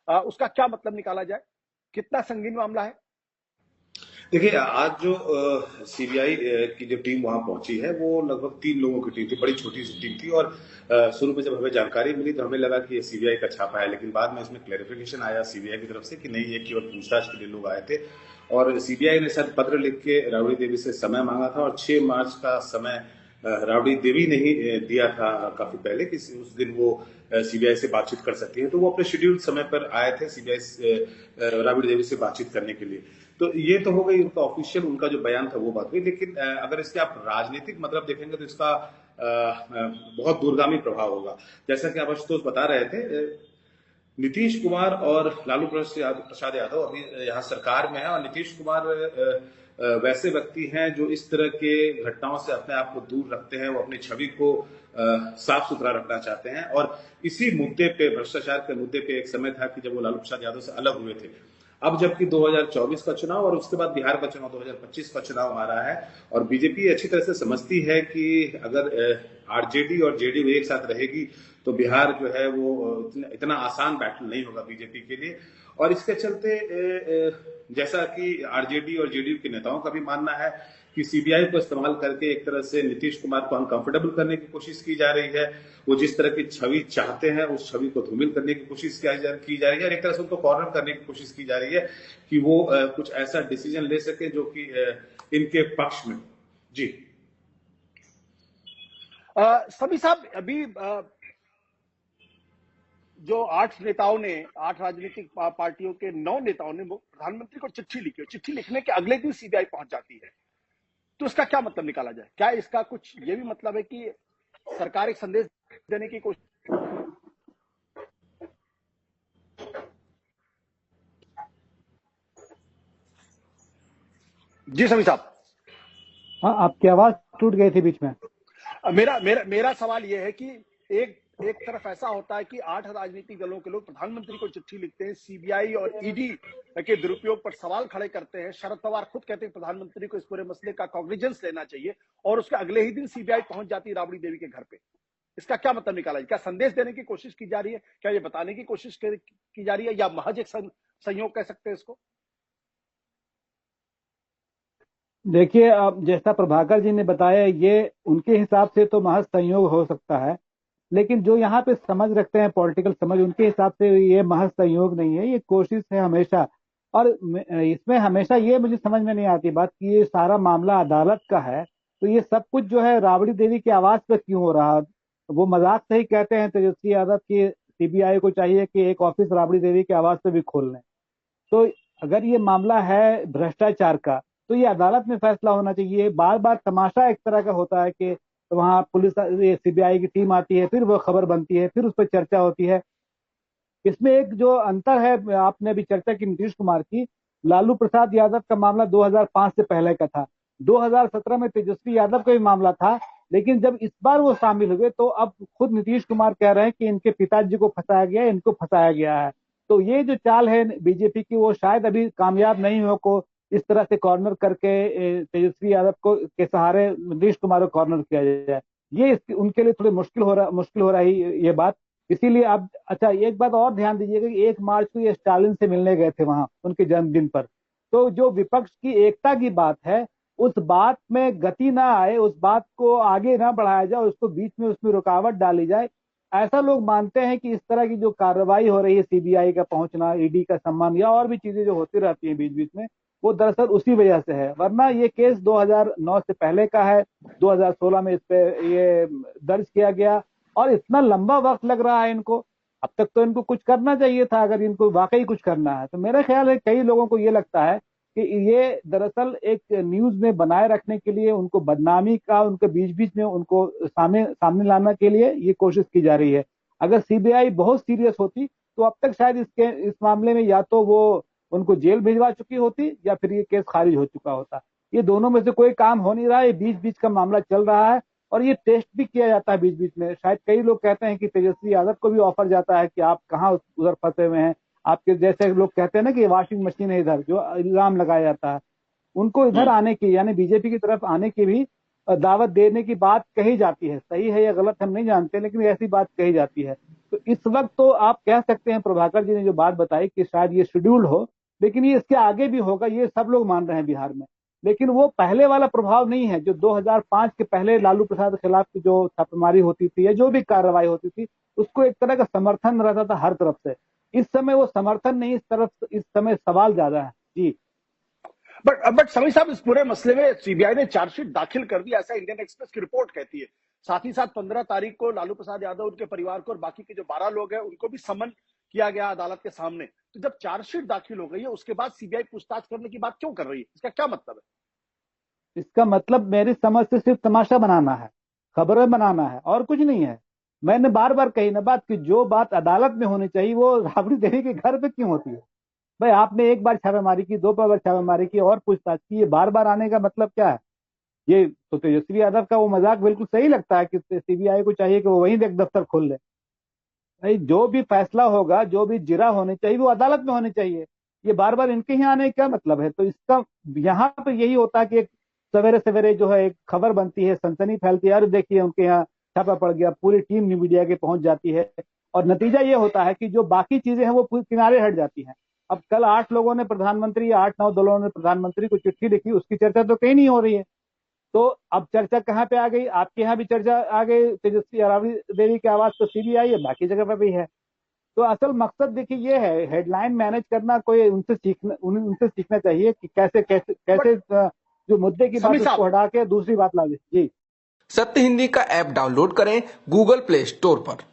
उसका क्या मतलब निकाला जाए? कितना संगीन मामला है? देखिए, आज जो सीबीआई की जो टीम वहां पहुंची है वो लगभग 3 लोगों की टीम थी, बड़ी छोटी सी टीम थी। और शुरू में जब हमें जानकारी मिली तो हमें लगा कि ये सीबीआई का छापा है, लेकिन बाद में इसमें क्लैरिफिकेशन आया सीबीआई की तरफ से कि नहीं, ये केवल पूछताछ के लिए लोग आए थे। और सीबीआई ने शायद पत्र लिख के राबड़ी देवी से समय मांगा था, और 6 मार्च का समय राबड़ी देवी ने ही दिया था काफी पहले कि उस दिन वो सीबीआई से बातचीत कर सकती है। तो वो अपने शेड्यूल्ड समय पर आए थे सीबीआई से राबड़ी देवी से बातचीत करने के लिए। तो ये तो हो गई उनका ऑफिशियल, उनका जो बयान था वो बात हुई। लेकिन अगर इसके आप राजनीतिक मतलब देखेंगे तो इसका बहुत दूरगामी प्रभाव होगा। जैसा कि आप आशुतोष बता रहे थे, नीतीश कुमार और लालू प्रसाद यादव अभी यहाँ सरकार में है, और नीतीश कुमार वैसे व्यक्ति हैं जो इस तरह के घटनाओं से अपने आप को दूर रखते हैं। वो अपनी छवि को साफ सुथरा रखना चाहते हैं, और इसी मुद्दे पे, भ्रष्टाचार के मुद्दे पे एक समय था कि जब वो लालू प्रसाद यादव से अलग हुए थे। अब जबकि 2024 का चुनाव और उसके बाद बिहार का चुनाव 2025 का चुनाव आ रहा है, और बीजेपी अच्छी तरह से समझती है कि अगर आरजेडी और जेडीयू एक साथ रहेगी तो बिहार जो है वो इतना आसान बैटल नहीं होगा बीजेपी के लिए। और इसके चलते जैसा कि आरजेडी और जेडीयू के नेताओं का भी मानना है कि सीबीआई को इस्तेमाल करके एक तरह से नीतीश कुमार को अनकंफर्टेबल करने की कोशिश की जा रही है। वो जिस तरह की छवि चाहते हैं उस छवि को धूमिल करने की कोशिश की जा रही है, और एक तरह से उनको कॉर्नर करने की कोशिश की जा रही है कि वो कुछ ऐसा डिसीजन ले सके जो कि इनके पक्ष में। जी सभी साहब, अभी जो 8 नेताओं ने, 8 राजनीतिक पार्टियों के 9 नेताओं ने वो प्रधानमंत्री को चिट्ठी लिखी, और चिट्ठी लिखने के अगले दिन सीबीआई पहुंच जाती है। तो इसका क्या मतलब निकाला जाए? क्या इसका कुछ ये भी मतलब है कि सरकार एक संदेश देने की कोशिश? जी सभी साहब। हाँ, आपकी आवाज टूट गई थी बीच में। मेरा मेरा मेरा सवाल यह है कि एक एक तरफ ऐसा होता है कि 8 राजनीतिक दलों के लोग प्रधानमंत्री को चिट्ठी लिखते हैं, सीबीआई और ईडी के दुरुपयोग पर सवाल खड़े करते हैं। शरद पवार खुद कहते हैं प्रधानमंत्री को इस पूरे मसले का कॉग्निजेंस लेना चाहिए, और उसके अगले ही दिन सीबीआई पहुंच जाती है राबड़ी देवी के घर पे। इसका क्या मतलब निकाला जाए? क्या संदेश देने की कोशिश की जा रही है? क्या ये बताने की कोशिश की जा रही है, या महज एक संयोग कह सकते हैं इसको? देखिए, अब जैसा प्रभाकर जी ने बताया, ये उनके हिसाब से तो महज संयोग हो सकता है, लेकिन जो यहाँ पे समझ रखते हैं, पॉलिटिकल समझ, उनके हिसाब से ये महज संयोग नहीं है, ये कोशिश है हमेशा। और इसमें हमेशा ये मुझे समझ में नहीं आती बात कि ये सारा मामला अदालत का है, तो ये सब कुछ जो है राबड़ी देवी की आवाज पे क्यों हो रहा? वो मजाक से ही कहते हैं तेजस्वी यादव की सीबीआई को चाहिए कि एक ऑफिस राबड़ी देवी की आवाज पे भी खोल लें। तो अगर ये मामला है भ्रष्टाचार का, तो ये अदालत में फैसला होना चाहिए। बार बार तमाशा एक तरह का होता है कि वहाँ पुलिस, ये सीबीआई की टीम आती है, फिर वो खबर बनती है, फिर उस पर चर्चा होती है। इसमें एक जो अंतर है, आपने अभी चर्चा की नीतीश कुमार की, लालू प्रसाद यादव का मामला 2005 से पहले का था। 2017 में तेजस्वी यादव का भी मामला था, लेकिन जब इस बार वो शामिल हुए तो अब खुद नीतीश कुमार कह रहे हैं कि इनके पिताजी को फंसाया गया, इनको फंसाया गया है। तो ये जो चाल है बीजेपी की, वो शायद अभी कामयाब नहीं हो को इस तरह से कॉर्नर करके तेजस्वी यादव को के सहारे नीतीश कुमार को कॉर्नर किया जाए। ये उनके लिए थोड़ी मुश्किल हो रही ये बात। इसीलिए आप, अच्छा एक बात और ध्यान दीजिएगा कि 1 मार्च को ये स्टालिन से मिलने गए थे वहां उनके जन्मदिन पर। तो जो विपक्ष की एकता की बात है, उस बात में गति ना आए, उस बात को आगे ना बढ़ाया जाए, उसको बीच में उसमें रुकावट डाली जाए, ऐसा लोग मानते हैं कि इस तरह की जो कार्रवाई हो रही है, सीबीआई का पहुंचना, ईडी का सम्मान, या और भी चीजें जो होती रहती हैं बीच बीच में, वो दरअसल उसी वजह से है। वरना ये केस 2009 से पहले का है, 2016 में इस पे ये दर्ज किया गया, और इतना लंबा वक्त लग रहा है इनको। अब तक तो इनको कुछ करना चाहिए था, अगर इनको वाकई कुछ करना है। तो मेरा ख्याल है कई लोगों को ये लगता है कि ये दरअसल एक न्यूज में बनाए रखने के लिए, उनको बदनामी का, उनके बीच बीच में उनको सामने सामने लाने के लिए ये कोशिश की जा रही है। अगर सीबीआई बहुत सीरियस होती तो अब तक शायद इस मामले में या तो वो उनको जेल भिजवा चुकी होती, या फिर ये केस खारिज हो चुका होता। ये दोनों में से कोई काम हो नहीं रहा है, बीच बीच का मामला चल रहा है, और ये टेस्ट भी किया जाता है बीच बीच में। शायद कई लोग कहते हैं कि तेजस्वी यादव को भी ऑफर जाता है कि आप कहाँ उधर फंसे हुए हैं, आपके जैसे लोग कहते हैं ना कि वॉशिंग मशीन है इधर, जो इल्जाम लगाया जाता है, उनको इधर आने की, यानी बीजेपी की तरफ आने की भी दावत देने की बात कही जाती है। सही है या गलत हम नहीं जानते, लेकिन ऐसी बात कही जाती है। तो इस वक्त तो आप कह सकते हैं प्रभाकर जी ने जो बात बताई कि शायद ये शेड्यूल हो, लेकिन ये इसके आगे भी होगा, ये सब लोग मान रहे हैं बिहार में। लेकिन वो पहले वाला प्रभाव नहीं है जो 2005 के पहले लालू प्रसाद के खिलाफ की जो छापेमारी होती थी या जो भी कार्रवाई होती थी, उसको एक तरह का समर्थन रहता था हर तरफ से। इस समय वो समर्थन नहीं, इस समय सवाल ज्यादा है जी। बट समीर साहब, इस पूरे मसले में सीबीआई ने चार्जशीट दाखिल कर दी, ऐसा इंडियन एक्सप्रेस की रिपोर्ट कहती है। साथ ही साथ 15 तारीख को लालू प्रसाद यादव, उनके परिवार को और बाकी के जो 12 लोग हैं उनको भी समन किया गया अदालत के सामने। तो जब चार्जशीट दाखिल हो गई है, उसके बाद सीबीआई पूछताछ करने की बात क्यों कर रही है? इसका क्या मतलब है? इसका मतलब मेरी समझ से सिर्फ तमाशा बनाना है, खबरें बनाना है, और कुछ नहीं है। मैंने बार बार कही ना बात कि जो बात अदालत में होनी चाहिए वो राबड़ी देवी के घर पे क्यों होती है? भाई आपने एक बार छापेमारी की, 2 बार छापेमारी की और पूछताछ की, ये बार बार आने का मतलब क्या है? ये तो तेजस्वी यादव का वो मजाक बिल्कुल सही लगता है कि सीबीआई को चाहिए कि वो वहीं एक दफ्तर खोल ले। भाई जो भी फैसला होगा, जो भी जिरा होनी चाहिए वो अदालत में होनी चाहिए। ये बार बार इनके यहाँ आने का क्या मतलब है? तो इसका यहाँ पे यही होता है कि एक सवेरे सवेरे जो है एक खबर बनती है, सनसनी फैलती है, अरे देखिए उनके यहाँ छापा पड़ गया, पूरी टीम मीडिया के पहुंच जाती है, और नतीजा ये होता है कि जो बाकी चीजें हैं वो पूरी किनारे हट जाती हैं। अब कल 8 लोगों ने प्रधानमंत्री या 8-9 दलों ने प्रधानमंत्री को चिट्ठी लिखी, उसकी चर्चा तो कहीं नहीं हो रही है। तो अब चर्चा कहाँ पे आ गई? आपके यहाँ भी चर्चा आ गई, तेजस्वी राबड़ी देवी की आवाज तो सीबीआई है, बाकी जगह पे भी है। तो असल मकसद देखिए ये है, हेडलाइन मैनेज करना, कोई उनसे सीखना चाहिए कि कैसे कैसे कैसे जो मुद्दे की बात समीर उसको साहब, हटा के दूसरी बात ला दे जी। सत्य हिंदी का ऐप डाउनलोड करें गूगल प्ले स्टोर पर।